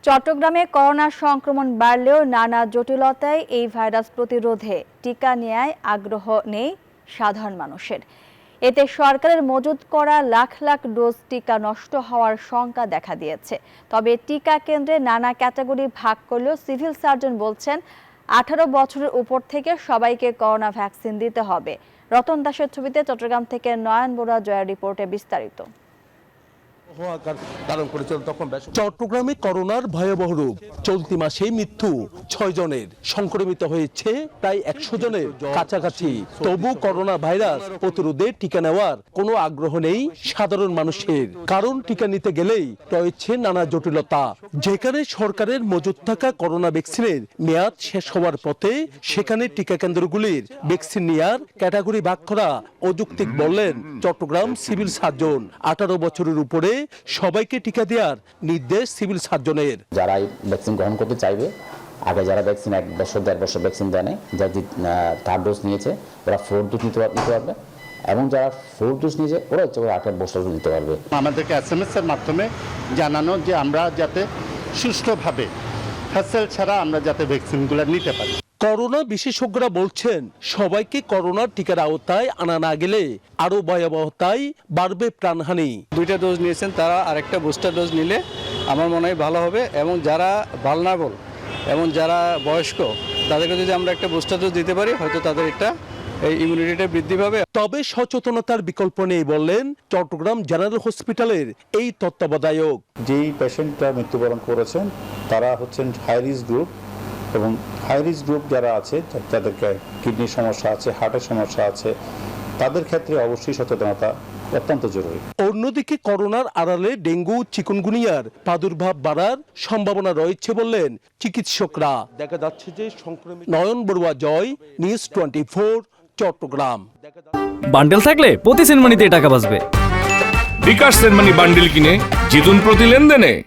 চট্টগ্রামে করোনা সংক্রমণ বাড়লেও নানা জটিলতায় এই ভাইরাস প্রতিরোধে টিকা নেয়ায় আগ্রহ নেই সাধারণ মানুষের। এতে সরকারের মজুত করা লাখ লাখ ডোজ টিকা নষ্ট হওয়ার শঙ্কা দেখা দিয়েছে। তবে টিকা কেন্দ্রে নানা ক্যাটাগরি ভাগ করলেও সিভিল সার্জন বলছেন 18 বছরের উপর থেকে সবাইকে করোনা ভ্যাকসিন দিতে হবে। রতন দাসের ছবিতে চট্টগ্রাম থেকে নয়ন বড়ুয়া জয়ের রিপোর্টে বিস্তারিত। চট্টগ্রামে করোনার ভয়াবহ রূপ। চলতি মাসে মৃত্যু 6 জনের, সংক্রমিত হয়েছে প্রায় 100 জনের কাছাকাছি। তবু করোনা ভাইরাস প্রতিরোধে টিকা নেওয়ার কোনো আগ্রহ নেই সাধারণ মানুষের। কারণ টিকা নিতে গেলেই রয়েছে নানা জটিলতা। যেখানে সরকারের মজুত থাকা করোনা ভ্যাকসিনের মেয়াদ শেষ হওয়ার পথে, সেখানে টিকা কেন্দ্রগুলির ভ্যাকসিন নেওয়ার ক্যাটাগরি ভাগ করা অযৌক্তিক বললেন চট্টগ্রাম সিভিল সার্জন। 18 বছরের উপরে সবাইকে টিকা দেওয়ার নির্দেশ সিভিল সার্জনের। যারা ভ্যাকসিন গ্রহণ করতে চাইবে, আগে যারা ভ্যাকসিন 1 বছর 1.5 বছর ভ্যাকসিন দেয় নাই, যারা 3rd ডোজ নিয়েছে ওরা 4th ডোজ নিতে পারবে, এবং যারা 4th ডোজ নিয়েছে ওরা 8 বছর নিতে পারবে। আমাদেরকে SMS এর মাধ্যমে জানানো যে আমরা যাতে সুষ্ঠুভাবে হ্যাসেল ছাড়া আমরা যাতে ভ্যাকসিনগুলো নিতে পারি। করোনা বিশেষজ্ঞরা বলছেন, সবাইকে করোনার টিকার আওতায় আনা না গেলে আরো ভয়াবহতায় বাড়বে প্রাণহানি। 2টা ডোজ নিয়েছেন তারা আরেকটা বুস্টার ডোজ নিলে আমার মনে হয় ভালো হবে, এবং যারা ভালনারেবল এবং যারা বয়স্ক তাদেরকে যদি আমরা একটা বুস্টার ডোজ দিতে পারি, হয়তো তাদের একটা এই ইমিউনিটিটা বৃদ্ধি পাবে। তবে সচেতনতার বিকল্প নেই বললেন চট্টগ্রাম জেনারেল হসপিটালের এই তত্ত্বাবধায়ক। যেই পেশেন্টরা মৃত্যুবরণ করেছেন তারা হচ্ছেন হাই রিস্ক গ্রুপ, এবং হাই রিস্ক গ্রুপ যারা আছে, যাদেরকে কিডনির সমস্যা আছে, হার্টের সমস্যা আছে, তাদের ক্ষেত্রে অবশ্যই সচেতনতা অত্যন্ত জরুরি। অন্যদিকে করোনার আড়ালে ডেঙ্গু চিকুনগুনিয়ার প্রাদুর্ভাব বাড়ার সম্ভাবনা রয়েছে বললেন চিকিৎসকরা। দেখা যাচ্ছে যে সংক্রমিত। নয়ন বড়ুয়া জয়, নিউজ 24, চট্টগ্রাম। বান্ডেল থাকলে প্রতি সেনমানিতে টাকা বাঁচবে। বিকাশ সেনমানি বান্ডেল কিনে জিতুন প্রতি লেনদেনে।